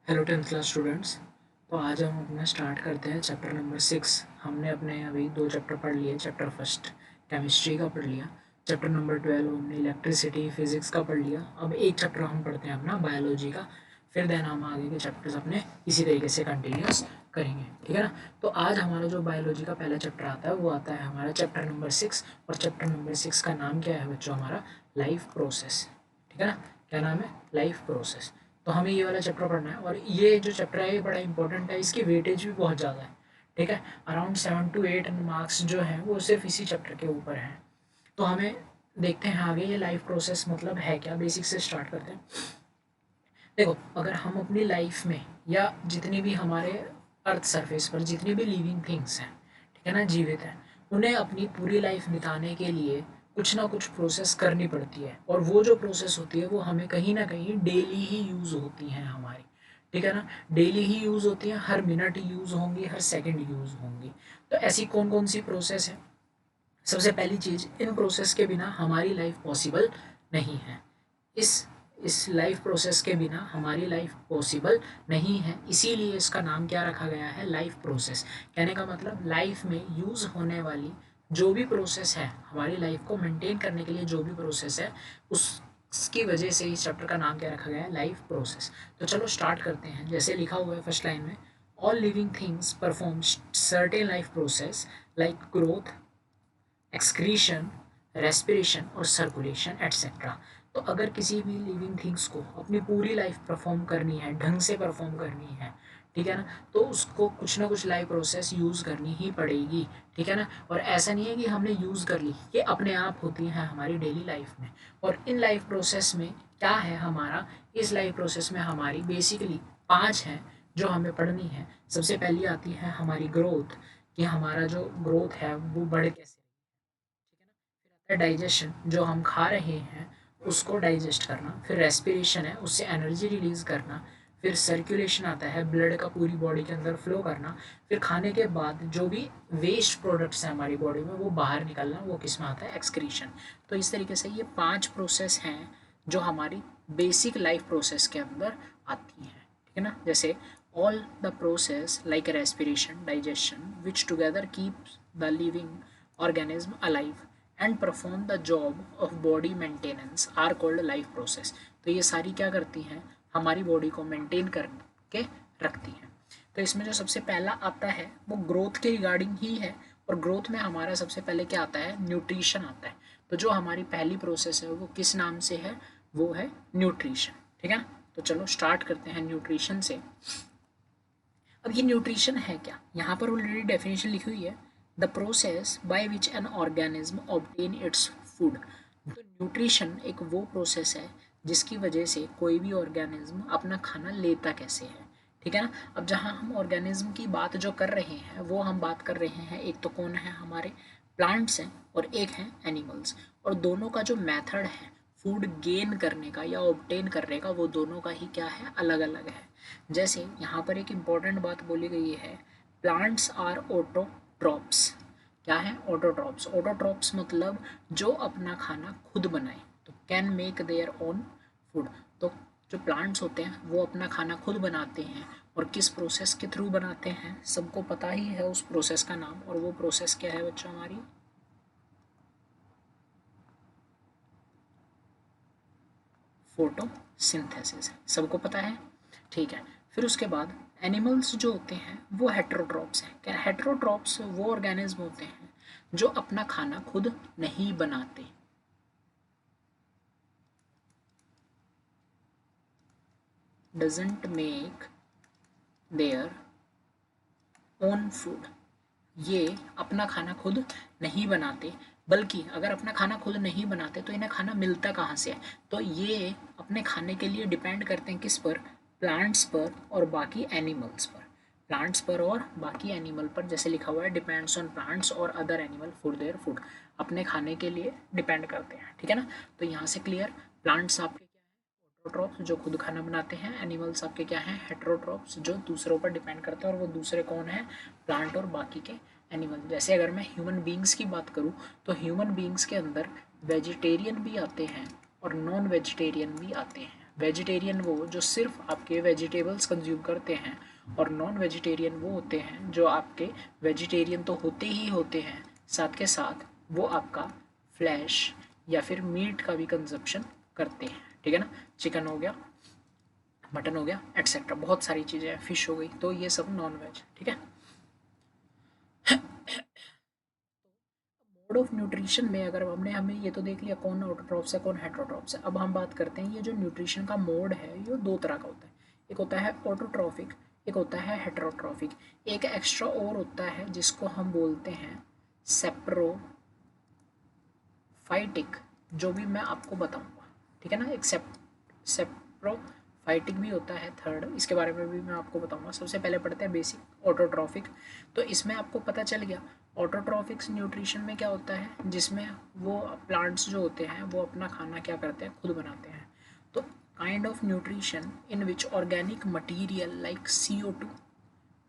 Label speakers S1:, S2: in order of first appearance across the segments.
S1: Hello 10th class students. तो आज हम अपना स्टार्ट करते हैं चैप्टर नंबर 6। हमने अपने अभी 2 चैप्टर पढ़ लिए। चैप्टर फर्स्ट केमिस्ट्री का पढ़ लिया। चैप्टर नंबर 12 हमने इलेक्ट्रिसिटी फिजिक्स का पढ़ लिया। अब एक चैप्टर हम पढ़ते हैं अपना बायोलॉजी का। फिर देन हम आगे के चैप्टर्स अपने इसी तरीके से कंटिन्यूस करेंगे, ठीक है ना। तो आज हमारा जो बायोलॉजी का पहला चैप्टर आता है वो आता है हमारा चैप्टर नंबर 6। और चैप्टर नंबर 6 का नाम क्या है बच्चों? हमारा लाइफ प्रोसेस, ठीक है ना। क्या नाम है? Life process. तो हमें ये वाला चैप्टर पढ़ना है और ये जो चैप्टर है ये बड़ा इंपॉर्टेंट है। इसकी वेटेज भी बहुत ज़्यादा है, ठीक है। अराउंड 7 to 8 मार्क्स जो हैं वो सिर्फ इसी चैप्टर के ऊपर हैं। तो हमें देखते हैं आगे ये लाइफ प्रोसेस मतलब है क्या। बेसिक से स्टार्ट करते हैं। देखो, अगर हम अपनी लाइफ में या जितनी भी हमारे अर्थ सरफेस पर जितनी भी लिविंग थिंग्स हैं, ठीक है ना, जीवित हैं, उन्हें अपनी पूरी लाइफ बिताने के लिए कुछ ना कुछ प्रोसेस करनी पड़ती है। और वो जो प्रोसेस होती है वो हमें कहीं ना कहीं डेली ही यूज़ होती हैं हमारी, ठीक है ना। डेली ही यूज़ होती हैं, हर मिनट यूज़ होंगी, हर सेकंड यूज़ होंगी। तो ऐसी कौन कौन सी प्रोसेस है? सबसे पहली चीज़, इन प्रोसेस के बिना हमारी लाइफ पॉसिबल नहीं है। इस इस लाइफ प्रोसेस के बिना हमारी लाइफ पॉसिबल नहीं है, इसीलिए इसका नाम क्या रखा गया है? Life process. कहने का मतलब लाइफ में यूज़ होने वाली जो भी प्रोसेस है, हमारी लाइफ को मेंटेन करने के लिए जो भी प्रोसेस है, उसकी वजह से इस चैप्टर का नाम क्या रखा गया है? Life process. तो चलो स्टार्ट करते हैं। जैसे लिखा हुआ है फर्स्ट लाइन में, all living things perform certain life process like growth, excretion, respiration और सर्कुलेशन एट्सेट्रा। तो अगर किसी भी लिविंग थिंग्स को अपनी पूरी लाइफ परफॉर्म करनी है, ढंग से परफॉर्म करनी है, ठीक है ना, तो उसको कुछ ना कुछ लाइफ प्रोसेस यूज़ करनी ही पड़ेगी, ठीक है ना। और ऐसा नहीं है कि हमने यूज़ कर ली, ये अपने आप होती हैं हमारी डेली लाइफ में। और इन लाइफ प्रोसेस में क्या है हमारा? इस लाइफ प्रोसेस में हमारी बेसिकली 5 हैं जो हमें पढ़नी है। सबसे पहली आती है हमारी ग्रोथ, कि हमारा जो ग्रोथ है वो बढ़ कैसे, ठीक है ना। फिर आता है डाइजेशन, जो हम खा रहे हैं उसको डाइजेस्ट करना। फिर रेस्पिरेशन है, उससे एनर्जी रिलीज़ करना। फिर सर्कुलेशन आता है, ब्लड का पूरी बॉडी के अंदर फ्लो करना। फिर खाने के बाद जो भी वेस्ट प्रोडक्ट्स हैं हमारी बॉडी में वो बाहर निकलना, वो किस में आता है? एक्सक्रीशन। तो इस तरीके से ये 5 प्रोसेस हैं जो हमारी बेसिक लाइफ प्रोसेस के अंदर आती हैं, ठीक है ना। जैसे all the process like respiration, digestion, which together keep the living organism alive and perform the job of body maintenance are called life process। तो ये सारी क्या करती हैं? हमारी बॉडी को मेंटेन करके रखती हैं। तो इसमें जो सबसे पहला आता है वो ग्रोथ के रिगार्डिंग ही है। और ग्रोथ में हमारा सबसे पहले क्या आता है? न्यूट्रिशन आता है। तो जो हमारी पहली प्रोसेस है वो किस नाम से है? वो है न्यूट्रिशन, ठीक है ना। तो चलो स्टार्ट करते हैं न्यूट्रिशन से। अब ये न्यूट्रिशन है क्या? यहाँ पर ऑलरेडी डेफिनेशन लिखी हुई है, the process by which an organism obtain its food. तो न्यूट्रिशन एक वो प्रोसेस है जिसकी वजह से कोई भी ऑर्गेनिज्म अपना खाना लेता कैसे है, ठीक है ना। अब जहाँ हम ऑर्गेनिज्म की बात जो कर रहे हैं वो हम बात कर रहे हैं, एक तो कौन है? हमारे प्लांट्स हैं और एक हैं एनिमल्स। और दोनों का जो मेथड है फूड गेन करने का या ऑब्टेन करने का, वो दोनों का ही क्या है? अलग अलग है। जैसे यहाँ पर एक इम्पॉर्टेंट बात बोली गई है, प्लांट्स आर ऑटोट्रॉप्स। क्या है? ऑटोट्रॉप्स। ऑटोट्रॉप्स मतलब जो अपना खाना खुद बनाए, तो can make their own food. तो जो प्लांट्स होते हैं वो अपना खाना खुद बनाते हैं। और किस प्रोसेस के थ्रू बनाते हैं? सबको पता ही है उस प्रोसेस का नाम, और वो प्रोसेस क्या है बच्चों? हमारी फोटोसिंथेसिस है, सबको पता है, ठीक है। फिर उसके बाद एनिमल्स जो होते हैं वो हेट्रोट्रॉप्स हैं। क्या? हेट्रोट्रॉप्स वो ऑर्गेनिज्म होते हैं जो अपना खाना खुद नहीं बनाते, doesn't make their own food. ये अपना खाना खुद नहीं बनाते, बल्कि अगर अपना खाना खुद नहीं बनाते तो इन्हें खाना मिलता कहाँ से है? तो ये अपने खाने के लिए डिपेंड करते हैं किस पर? प्लांट्स पर और बाकी एनिमल्स पर। प्लांट्स पर और बाकी एनिमल पर, जैसे लिखा हुआ है डिपेंड्स ऑन प्लांट्स और other animal for their food. अपने खाने के लिए डिपेंड करते हैं, ठीक है ना। तो यहाँ से क्लियर, प्लांट्स आपके ऑटोट्रॉप्स जो खुद खाना बनाते हैं, एनिमल्स आपके क्या हैं? हेट्रोट्रॉप्स जो दूसरों पर डिपेंड करते हैं। और वो दूसरे कौन है? प्लांट और बाकी के एनिमल। जैसे अगर मैं ह्यूमन बींग्स की बात करूँ तो ह्यूमन बींग्स के अंदर वेजिटेरियन भी आते हैं और नॉन वेजिटेरियन भी आते हैं। वेजिटेरियन वो जो सिर्फ आपके वेजिटेबल्स कंज्यूम करते हैं, और नॉन वेजिटेरियन वो होते हैं जो आपके वेजिटेरियन तो होते ही होते हैं, साथ के साथ वो आपका फ्लैश या फिर मीट का भी कंजप्शन करते हैं, ठीक है ना। चिकन हो गया, मटन हो गया, एट्सेट्रा, बहुत सारी चीज़ें हैं, फिश हो गई, तो ये सब नॉन वेज, ठीक है। मोड ऑफ न्यूट्रिशन में अगर हमने हमें ये तो देख लिया कौन ऑटोट्रॉफ्स है कौन हेटेरोट्रॉफ्स है, अब हम बात करते हैं ये जो न्यूट्रिशन का मोड है ये दो तरह का होता है, एक होता है ऑटोट्रॉफिक, एक होता है हेटेरोट्रॉफिक। एक एक्स्ट्रा और होता है जिसको हम बोलते हैं सेप्रोफाइटिक, जो भी मैं आपको बताऊंगा, ठीक है ना। एक सेप्रोफाइटिक भी होता है थर्ड, इसके बारे में भी मैं आपको बताऊंगा। सबसे पहले पढ़ते हैं बेसिक ऑटोट्रॉफिक। तो इसमें आपको पता चल गया ऑटोट्रॉफिक्स न्यूट्रिशन में क्या होता है, जिसमें वो प्लांट्स जो होते हैं वो अपना खाना क्या करते हैं, खुद बनाते हैं। तो kind of nutrition in which organic material like CO2,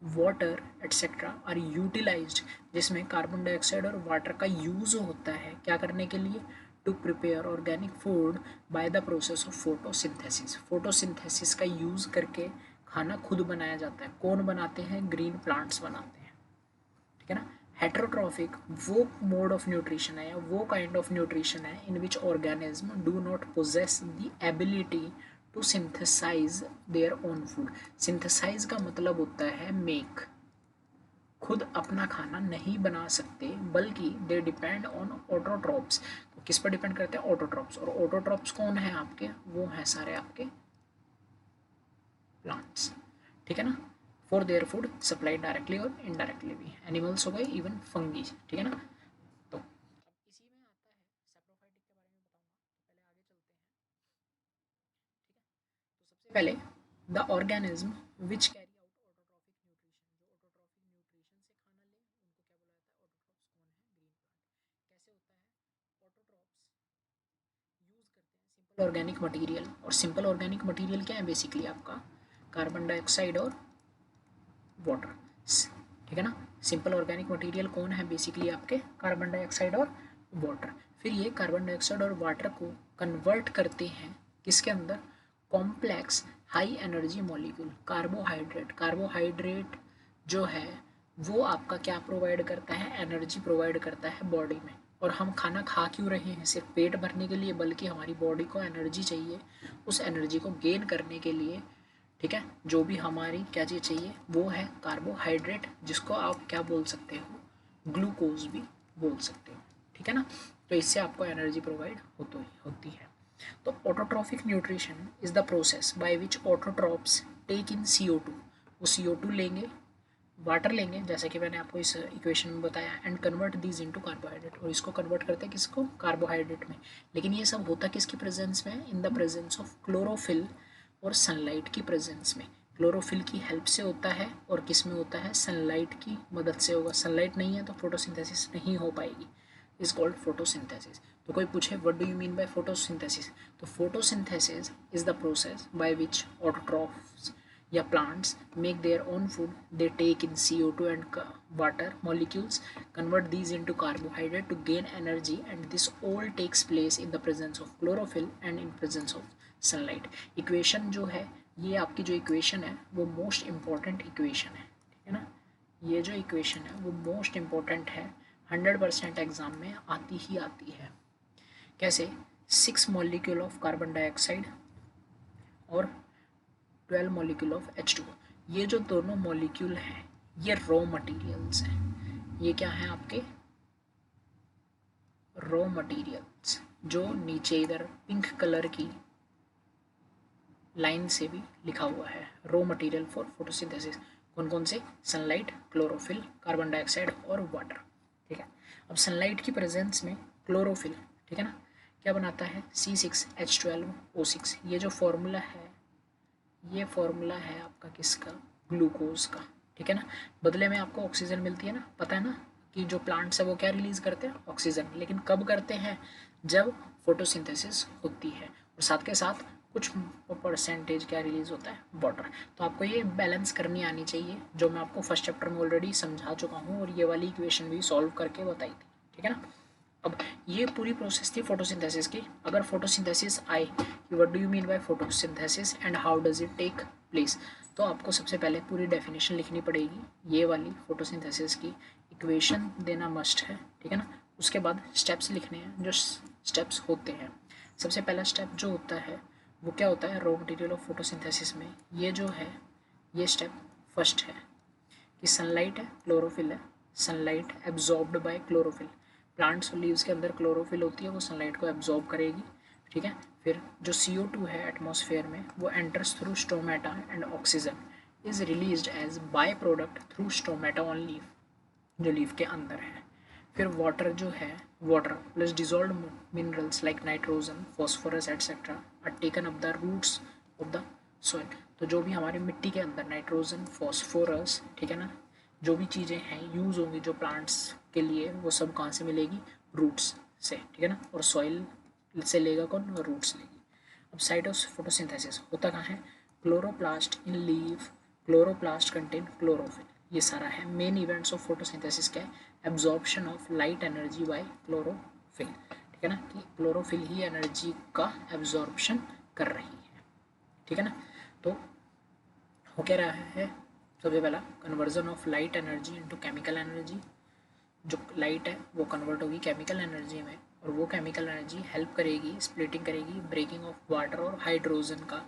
S1: water etcetera are utilised, जिसमें कार्बन डाइऑक्साइड और वाटर का यूज़ होता है क्या करने के लिए, to prepare organic food by the process of photosynthesis. Photosynthesis का यूज़ करके खाना खुद बनाया जाता है। कौन बनाते हैं, ग्रीन प्लांट्स बनाते हैं, ठीक है ना। हेटेरोट्रॉफिक वो मोड ऑफ न्यूट्रिशन है, वो काइंड ऑफ न्यूट्रिशन है in which organism do not possess the ability to synthesize their own food. Synthesize का मतलब होता है मेक, खुद अपना खाना नहीं बना सकते, बल्कि दे डिपेंड ऑन ऑटोट्रॉप्स। तो किस पर डिपेंड करते हैं, ऑटोट्रॉप्स। और ऑटोट्रॉप्स कौन है आपके, वो हैं सारे आपके प्लांट्स, ठीक है ना। For their food supply directly और इनडायरेक्टली भी, एनिमल्स हो गए, इवन फंगी, ठीक है ना। तो अब इसी में आता है सेप्रोफाइटिक के बारे में बताऊंगा, तो पहले आगे चलते हैं, ठीक है। तो सबसे पहले the organism which carry out autotrophic nutrition, जो ऑटोट्रॉफिक न्यूट्रिशन से खाना ले उनको क्या बोला जाता है, ऑटोट्रॉफ्स। कौन है, ग्रीन प्लांट। कैसे होता है, ऑटोट्रॉफ्स यूज़ करते हैं सिंपल ऑर्गेनिक मटेरियल, और सिंपल ऑर्गेनिक मटेरियल क्या है, बेसिकली आपका कार्बन डाइऑक्साइड और वाटर, ठीक है ना। सिंपल ऑर्गेनिक मटेरियल कौन है, बेसिकली आपके कार्बन डाइऑक्साइड और वाटर। फिर ये कार्बन डाइऑक्साइड और वाटर को कन्वर्ट करते हैं किसके अंदर, complex high energy molecule carbohydrate. Carbohydrate जो है वो आपका क्या प्रोवाइड करता है, एनर्जी प्रोवाइड करता है बॉडी में। और हम खाना खा क्यों रहे हैं, सिर्फ पेट भरने के लिए, बल्कि हमारी बॉडी को एनर्जी चाहिए, उस एनर्जी को गेन करने के लिए, ठीक है। जो भी हमारी क्या चीज़ चाहिए वो है कार्बोहाइड्रेट, जिसको आप क्या बोल सकते हो, ग्लूकोज भी बोल सकते हो, ठीक है ना। तो इससे आपको एनर्जी प्रोवाइड होती है। तो autotrophic nutrition is the process by which autotrophs take in CO2। वो CO2 लेंगे, वाटर लेंगे, जैसे कि मैंने आपको इस इक्वेशन में बताया, and convert these into carbohydrate, और इसको कन्वर्ट करते हैं किसको, कार्बोहाइड्रेट में। लेकिन ये सब होता किसकी प्रेजेंस में, in the presence of chlorophyll और सनलाइट की प्रेजेंस में। क्लोरोफिल की हेल्प से होता है, और किस में होता है, सनलाइट की मदद से होगा। सनलाइट नहीं है तो फोटोसिंथेसिस नहीं हो पाएगी, इज कॉल्ड फोटोसिंथेसिस। तो कोई पूछे what do you mean by photosynthesis, तो photosynthesis is the process by which autotrophs या plants make their own food. They take in CO2 and water molecules, convert these into carbohydrate to gain energy, and this all takes place in the presence of chlorophyll and in presence of sunlight. Equation जो है, ये आपकी जो equation है वो most important equation है, ठीक है ना। ये जो इक्वेशन है वो मोस्ट इम्पॉर्टेंट है, 100% एग्जाम में आती ही आती है। कैसे, 6 मॉलिक्यूल ऑफ कार्बन डाइऑक्साइड और 12 मॉलिक्यूल ऑफ H2O। ये जो दोनों मॉलिक्यूल हैं ये रॉ मटेरियल्स हैं। ये क्या हैं आपके, रॉ मटेरियल्स, जो नीचे इधर पिंक कलर की लाइन से भी लिखा हुआ है, रॉ मटेरियल फॉर फोटोसिंथेसिस। कौन कौन से, सनलाइट, क्लोरोफिल, कार्बन डाइऑक्साइड और वाटर, ठीक है। अब सनलाइट की प्रेजेंस में क्लोरोफिल, ठीक है ना, क्या बनाता है, C6H12O6। ये जो फॉर्मूला है, ये फॉर्मूला है आपका किसका, ग्लूकोज का, ठीक है ना। बदले में आपको ऑक्सीजन मिलती है ना, पता है ना कि जो प्लांट्स है वो क्या रिलीज करते हैं, ऑक्सीजन। लेकिन कब करते हैं, जब फोटोसिंथेसिस होती है, और साथ के साथ कुछ परसेंटेज क्या रिलीज होता है, वाटर। तो आपको ये बैलेंस करनी आनी चाहिए, जो मैं आपको फर्स्ट चैप्टर में ऑलरेडी समझा चुका हूँ, और ये वाली इक्वेशन भी सॉल्व करके बताई थी, ठीक है ना। अब ये पूरी प्रोसेस थी फोटोसिंथेसिस की। अगर फोटोसिंथेसिस आए कि what do you mean by photosynthesis and how does it take place, तो आपको सबसे पहले पूरी डेफिनेशन लिखनी पड़ेगी, ये वाली फोटोसिंथेसिस की इक्वेशन देना मस्ट है, ठीक है ना। उसके बाद स्टेप्स लिखने हैं, जो स्टेप्स होते हैं। सबसे पहला स्टेप जो होता है वो क्या होता है, रॉ मटेरियल ऑफ फोटोसिंथेसिस में ये जो है, ये स्टेप फर्स्ट है कि सनलाइट है, क्लोरोफिल है, sunlight absorbed bye chlorophyll. Plants और लीव्स के अंदर क्लोरोफिल होती है, वो सनलाइट को एब्जॉर्ब करेगी, ठीक है। फिर जो CO2 है एटमॉस्फेयर में, वो enters through stomata and oxygen is released as by product through stomata on leaf, जो लीफ के अंदर है। फिर वाटर जो है, water plus dissolve minerals like nitrogen, phosphorus etcetera are taken up the roots of the soil. तो जो भी हमारी मिट्टी के अंदर नाइट्रोजन, फॉस्फोरस, ठीक है ना, जो भी चीज़ें हैं यूज़ होंगी जो प्लांट्स के लिए, वो सब कहाँ से मिलेगी, रूट्स से, ठीक है ना। और सॉइल से लेगा कौन, रूट्स लेगी। अब साइट ऑफ फोटोसिंथेसिस होता कहाँ है, क्लोरोप्लास्ट इन लीफ, क्लोरोप्लास्ट कंटेन क्लोरोफिल। ये सारा है मेन इवेंट्स ऑफ फोटोसिंथेसिस क्या है, absorption of light energy by chlorophyll, ठीक है ना, कि क्लोरोफिल ही एनर्जी का एब्जॉर्प्शन कर रही है, ठीक है ना। तो हो क्या रहा है, सबसे पहला conversion of light energy into chemical energy. जो लाइट है वो कन्वर्ट होगी केमिकल एनर्जी में, और वो केमिकल एनर्जी हेल्प करेगी, स्प्लिटिंग करेगी, ब्रेकिंग ऑफ वाटर और हाइड्रोजन का,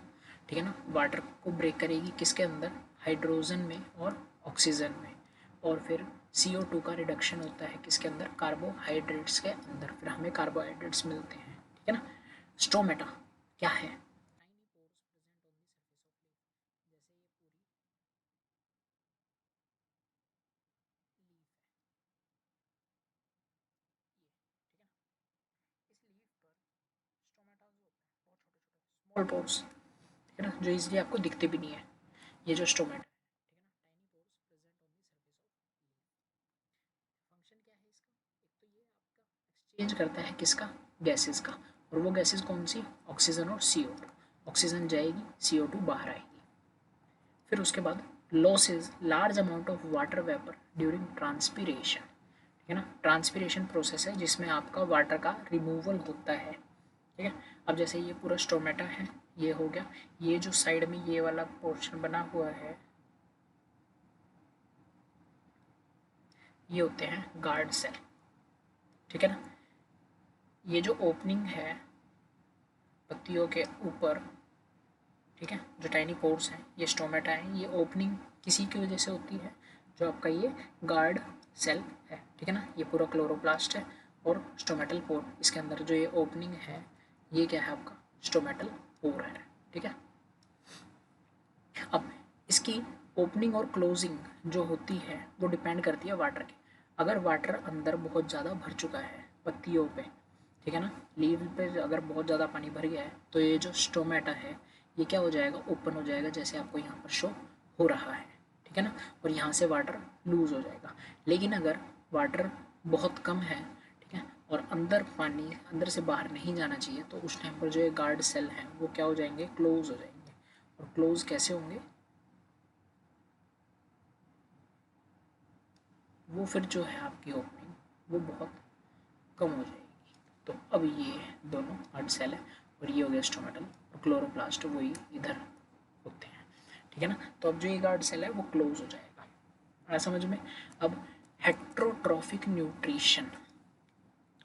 S1: ठीक है ना। वाटर को ब्रेक करेगी किसके अंदर, हाइड्रोजन में और ऑक्सीजन में। और फिर CO2 का रिडक्शन होता है किसके अंदर, कार्बोहाइड्रेट्स के अंदर, फिर हमें कार्बोहाइड्रेट्स मिलते हैं, ठीक है ना। स्टोमेटा क्या है, स्मॉल पोर्स, ठीक है ना, जो इजीली आपको दिखते भी नहीं है, ये जो स्टोमेटा, फंक्शन क्या है इसका, एक तो ये आपका एक्सचेंज करता है किसका, गैसेस का। और वो गैसेस कौन सी, ऑक्सीजन और CO2। ऑक्सीजन जाएगी, CO2 बाहर आएगी। फिर उसके बाद losses large amount of water vapour during transpiration, ठीक है ना। ट्रांसपीरेशन प्रोसेस है जिसमें आपका वाटर का रिमूवल होता है, ठीक है। अब जैसे ये पूरा स्टोमेटा है, ये हो गया, ये जो साइड में ये वाला पोर्शन बना हुआ है, ये होते हैं गार्ड सेल, ठीक है ना। ये जो ओपनिंग है पत्तियों के ऊपर, ठीक है, जो टाइनी पोर्स हैं, ये स्टोमेटा है, ये ओपनिंग किसी की वजह से होती है, जो आपका ये गार्ड सेल है, ठीक है ना। ये पूरा क्लोरोप्लास्ट है, और स्टोमेटल पोर, इसके अंदर जो ये ओपनिंग है, ये क्या है आपका, स्टोमेटल पोर है, ठीक है। अब इसकी ओपनिंग और क्लोजिंग जो होती है वो डिपेंड करती है वाटर के। अगर वाटर अंदर बहुत ज़्यादा भर चुका है पत्तियों पे, ठीक है ना, लीव पे अगर बहुत ज़्यादा पानी भर गया है, तो ये जो स्टोमेटा है ये क्या हो जाएगा, ओपन हो जाएगा, जैसे आपको यहाँ पर शो हो रहा है, ठीक है ना। और यहाँ से वाटर लूज हो जाएगा। लेकिन अगर वाटर बहुत कम है, ठीक है, और अंदर पानी अंदर से बाहर नहीं जाना चाहिए, तो उस टाइम पर जो ये गार्ड सेल हैं वो क्या हो जाएंगे, क्लोज हो जाएंगे। और क्लोज कैसे होंगे, वो फिर जो है आपकी ओपनिंग वो बहुत कम हो जाएगी। तो अब ये दोनों हार्ड सेल है, और ये हो गया स्टोमेटल, और क्लोरोप्लास्ट वही इधर होते हैं, ठीक है ना। तो अब जो ये गार्ड सेल है वो क्लोज हो जाएगा, आया समझ में। अब हेट्रोट्रॉफिक न्यूट्रिशन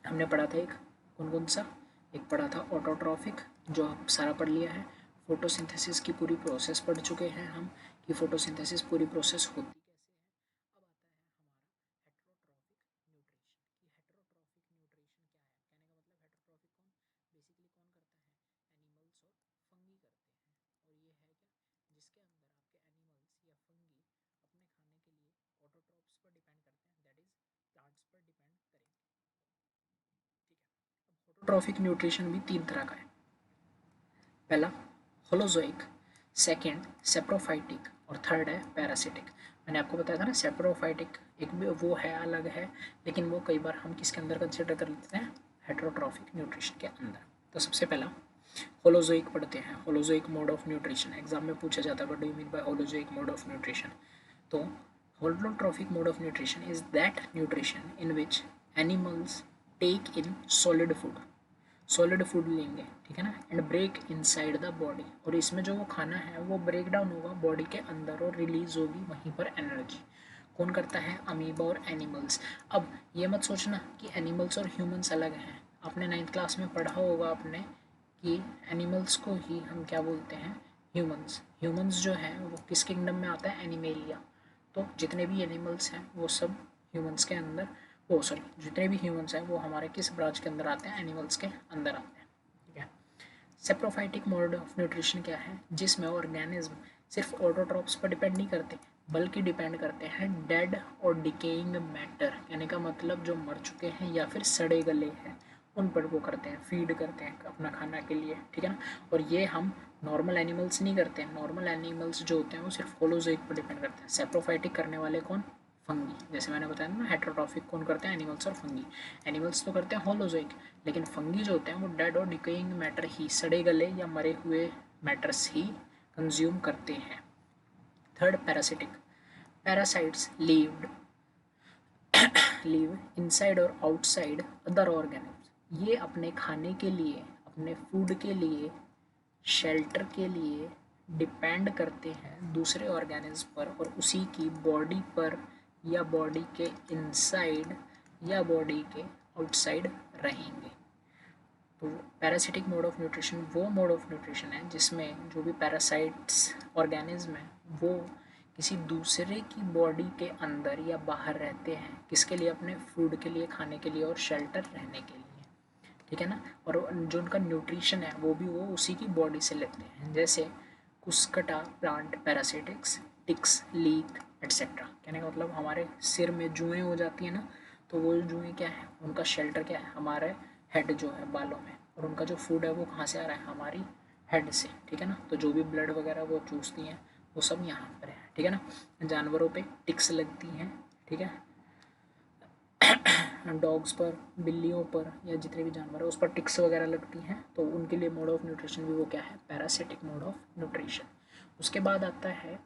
S1: हमने पढ़ा था, एक कौन कौन सा, एक पढ़ा था ऑटोट्रॉफिक, जो आप सारा पढ़ लिया है। फोटोसिंथेसिस की पूरी प्रोसेस पढ़ चुके हैं हम, कि फोटोसिंथेसिस पूरी प्रोसेस होती कैसे है। अब आता है हमारा हेट्रोट्रॉफिक न्यूट्रिशन, कि हेट्रोट्रॉफिक न्यूट्रिशन क्या है, कहने का मतलब हेट्रोट्रॉफिक कौन, बेसिकली कौन करता है, एनिमल्स और फंगी करते हैं। और ये है क्या, जिसके अंदर आपके एनिमल्स या फंगी अपने खाने के लिए ऑटोट्रॉफ्स पर डिपेंड करते हैं, दैट इज प्लांट्स पर डिपेंड करेंगे, ठीक है। अब ऑटोट्रॉफिक न्यूट्रिशन भी तीन तरह का है। पहला होलोजोइक, सेकंड सेप्रोफाइटिक, और थर्ड है पैरासिटिक। मैंने आपको बताया था ना, सेप्रोफाइटिक एक भी वो है, अलग है, लेकिन वो कई बार हम किसके अंदर कंसिडर कर लेते हैं, हेट्रोट्रॉफिक न्यूट्रिशन के अंदर। तो सबसे पहला होलोजोइक पढ़ते हैं, holozoic mode of nutrition, exam में पूछा जाता है, what do you mean bye holozoic mode of nutrition. तो holotrophic mode of nutrition is that nutrition in which animals take in solid food लेंगे, ठीक है ना, and break inside the body, और इसमें जो वो खाना है वो ब्रेक डाउन होगा बॉडी के अंदर और रिलीज होगी वहीं पर एनर्जी। कौन करता है? अमीबा और एनिमल्स। अब ये मत सोचना कि एनिमल्स और ह्यूमंस अलग हैं। आपने 9th क्लास में पढ़ा होगा आपने कि एनिमल्स को ही हम क्या बोलते हैं? ह्यूमंस। ह्यूमंस जो है वो किस किंगडम में आता है? एनिमेलिया। तो जितने भी एनिमल्स हैं वो सब ह्यूमंस के अंदर, वो सॉरी, जितने भी ह्यूमंस हैं वो हमारे किस ब्रांच के अंदर आते हैं? एनिमल्स के अंदर आते हैं, ठीक है। सेप्रोफाइटिक मोड ऑफ न्यूट्रिशन क्या है? जिसमें ऑर्गेनिज्म सिर्फ ऑटोट्रॉप्स पर डिपेंड नहीं करते बल्कि डिपेंड करते हैं डेड और डिकेइंग मैटर, कहने का मतलब जो मर चुके हैं या फिर सड़े गले हैं उन पर वो करते हैं, फीड करते हैं अपना खाना के लिए, ठीक है ना। और ये हम नॉर्मल एनिमल्स नहीं करते हैं। नॉर्मल एनिमल्स जो होते हैं वो सिर्फ होलोजोइक पर डिपेंड करते हैं। सेप्रोफाइटिक करने वाले कौन? फंगी। जैसे मैंने बताया ना, हेटेरोट्रॉफिक कौन करते हैं? एनिमल्स और फंगी। एनिमल्स तो करते हैं होलोजोइक, लेकिन फंगी जो होते हैं वो डेड और डिकेइंग मैटर ही, सड़े गले या मरे हुए मैटर्स ही कंज्यूम करते हैं। Third, parasitic. Parasites live inside और आउटसाइड अदर ऑर्गेनिज्म। ये अपने खाने के लिए, अपने फूड के लिए, शेल्टर के लिए डिपेंड करते हैं दूसरे ऑर्गेनिज्म पर और उसी की बॉडी पर या बॉडी के इनसाइड या बॉडी के आउटसाइड रहेंगे। तो पैरासिटिक मोड ऑफ न्यूट्रिशन वो मोड ऑफ न्यूट्रिशन है जिसमें जो भी पैरासाइट्स ऑर्गेनिज्म है वो किसी दूसरे की बॉडी के अंदर या बाहर रहते हैं, किसके लिए? अपने फूड के लिए, खाने के लिए और शेल्टर रहने के लिए, ठीक है ना। और जो उनका न्यूट्रिशन है वो भी वो उसी की बॉडी से लेते हैं। जैसे कुस्कटा प्लांट पैरासिटिक्स, टिक्स, लीक एट्सेट्रा। कहने का मतलब हमारे सिर में जुएँ हो जाती है ना, तो वो जुएँ क्या है? उनका शेल्टर क्या है? हमारे हेड जो है, बालों में। और उनका जो फूड है वो कहाँ से आ रहा है? हमारी हेड से, ठीक है ना। तो जो भी ब्लड वगैरह वो चूसती हैं वो सब यहाँ पर है, ठीक है ना। जानवरों पे टिक्स लगती हैं, ठीक है, डॉग्स पर, बिल्लियों पर या जितने भी जानवर है उस पर टिक्स वगैरह लगती हैं, तो उनके लिए मोड ऑफ न्यूट्रिशन भी वो क्या है? Parasitic mode of nutrition. उसके बाद आता है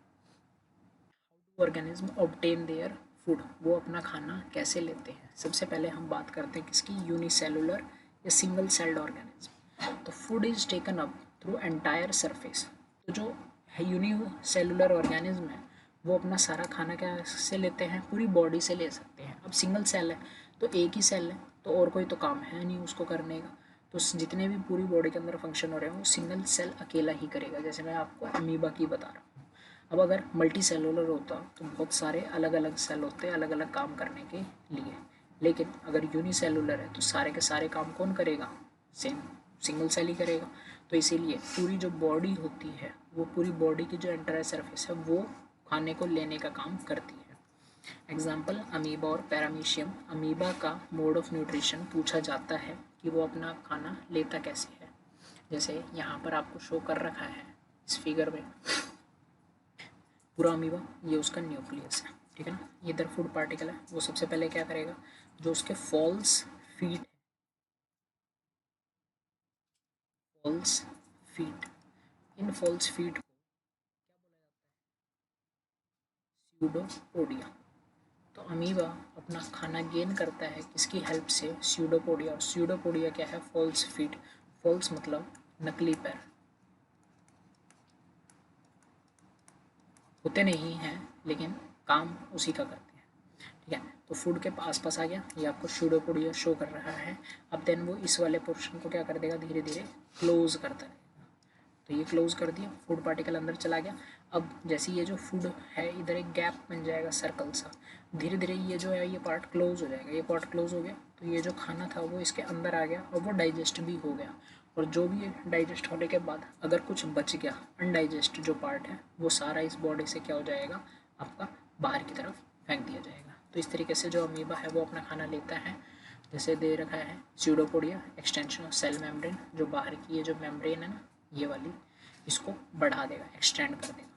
S1: ऑर्गेनिज्म ऑब्टेन देयर फूड, वो अपना खाना कैसे लेते हैं। सबसे पहले हम बात करते हैं किसकी? यूनिसेलुलर या सिंगल सेल्ड ऑर्गेनिज्म। तो food is taken up through entire surface. तो जो है यूनिसेलुलर ऑर्गेनिज्म है वो अपना सारा खाना कैसे लेते हैं? पूरी बॉडी से ले सकते हैं। अब सिंगल सेल है तो एक ही सेल है, तो और कोई तो काम है नहीं उसको करने का, तो जितने भी पूरी बॉडी के अंदर फंक्शन हो रहे हैं वो सिंगल सेल अकेला ही करेगा। जैसे मैं आपको अमीबा की बता रहा हूँ। अब अगर मल्टी सेलुलर होता तो बहुत सारे अलग अलग सेल होते हैं अलग अलग काम करने के लिए, लेकिन अगर यूनिसेलुलर है तो सारे के सारे काम कौन करेगा? सेम सिंगल सेल ही करेगा। तो इसीलिए पूरी जो बॉडी होती है वो पूरी बॉडी की जो एंटायर सरफेस है वो खाने को लेने का काम करती है। एग्जाम्पल अमीबा और पैरामीशियम। अमीबा का मोड ऑफ न्यूट्रिशन पूछा जाता है कि वो अपना खाना लेता कैसे है। जैसे यहाँ पर आपको शो कर रखा है इस फिगर में पूरा अमीबा, ये उसका न्यूक्लियस है, ठीक है ना। ये इधर फूड पार्टिकल है, वो सबसे पहले क्या करेगा? जो उसके false feet in false feet को स्यूडोपोडिया। तो अमीबा अपना खाना गेन करता है किसकी हेल्प से? स्यूडोपोडिया। और स्यूडोपोडिया क्या है? False feet. फॉल्स मतलब नकली पैर, होते नहीं हैं लेकिन काम उसी का करते हैं, ठीक है। तो फूड के आस पास आ गया, ये आपको स्यूडोपोडिया शो कर रहा है। अब देन वो इस वाले पोर्शन को क्या कर देगा? धीरे धीरे क्लोज करता रहेगा। तो ये क्लोज कर दिया, फूड पार्टिकल अंदर चला गया। अब जैसे ये जो फूड है इधर एक गैप बन जाएगा सर्कल सा, धीरे धीरे ये जो है ये पार्ट क्लोज हो जाएगा। ये पार्ट क्लोज हो गया तो ये जो खाना था वो इसके अंदर आ गया और वो डाइजेस्ट भी हो गया। और जो भी डाइजेस्ट होने के बाद अगर कुछ बच गया अनडाइजेस्ट जो पार्ट है वो सारा इस बॉडी से क्या हो जाएगा? आपका बाहर की तरफ फेंक दिया जाएगा। तो इस तरीके से जो अमीबा है वो अपना खाना लेता है। जैसे दे रखा है pseudopodia extension of cell membrane, जो बाहर की ये जो मेम्ब्रेन है ना ये वाली, इसको बढ़ा देगा, एक्सटेंड कर देगा,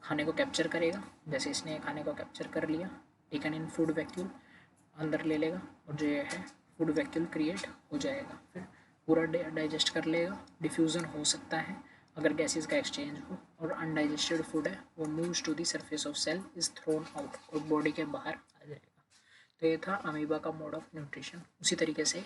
S1: खाने को कैप्चर करेगा। जैसे इसने खाने को कैप्चर कर लिया, टेकन इन फूड वैक्यूल, अंदर ले लेगा और जो ये है फूड वैक्यूल क्रिएट हो जाएगा। फिर पूरा डाइजेस्ट कर लेगा, डिफ्यूज़न हो सकता है अगर गैसेस का एक्सचेंज हो, और अनडाइजेस्टेड फूड है वो moves to the surface of cell, is thrown out, और बॉडी के बाहर आ जाएगा। तो ये था अमीबा का मोड ऑफ न्यूट्रिशन। उसी तरीके से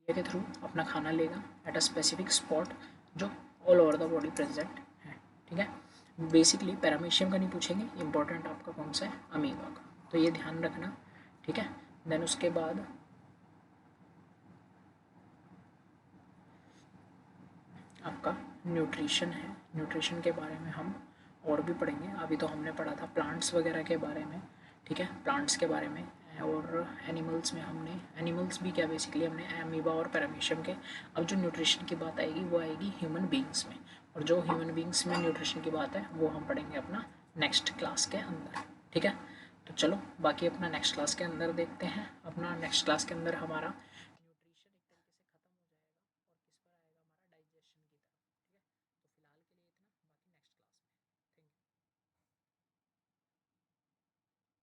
S1: के थ्रू अपना खाना लेगा एट अ स्पेसिफिक स्पॉट जो all over the body present है। ठीक है, बेसिकली पैरामीशियम का नहीं पूछेंगे, इंपॉर्टेंट आपका कौन सा है, अमीबा का, तो ये ध्यान रखना। ठीक है, देन उसके बाद आपका न्यूट्रिशन है। न्यूट्रिशन के बारे में हम और भी पढ़ेंगे, अभी तो हमने पढ़ा था प्लांट्स वगैरह के बारे में। ठीक है, प्लांट्स के बारे में, और एनिमल्स में हमने, एनिमल्स भी क्या बेसिकली हमने अमीबा और पैरामीशियम के। अब जो न्यूट्रिशन की बात आएगी वो आएगी ह्यूमन बींग्स में, और जो ह्यूमन बींग्स में न्यूट्रिशन की बात है वो हम पढ़ेंगे अपना नेक्स्ट क्लास के अंदर। ठीक है, तो चलो बाकी अपना नेक्स्ट क्लास के अंदर देखते हैं। अपना नेक्स्ट क्लास के अंदर हमारा